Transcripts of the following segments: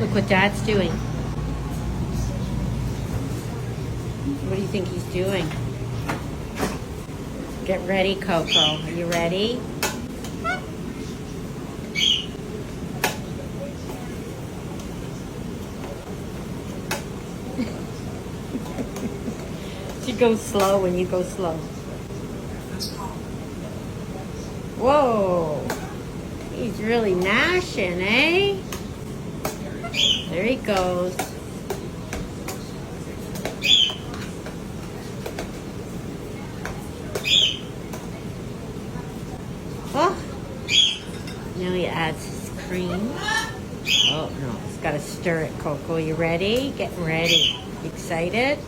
Look what Dad's doing. What do you think he's doing? Get ready, Coco. Are you ready? She goes slow when you go slow. Whoa. He's really gnashing, eh? There he goes. Oh. Now he adds his cream. Oh, no. He's got to stir it, Coco. You ready? Getting ready. Excited?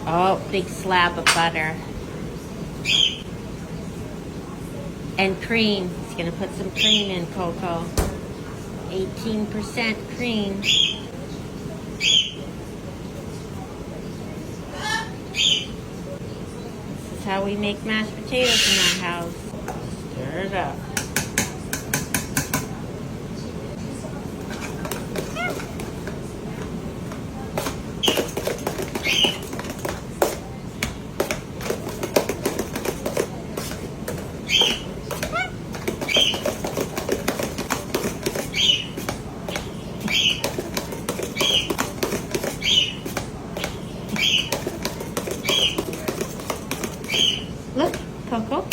Oh, big slab of butter. And cream. He's going to put some cream in, Coco. 18% cream. This is how we make mashed potatoes in our house. Stir it up. Look, Coco.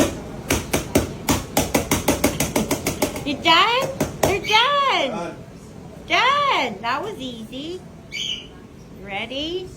You done? You're done. Done. That was easy. Ready?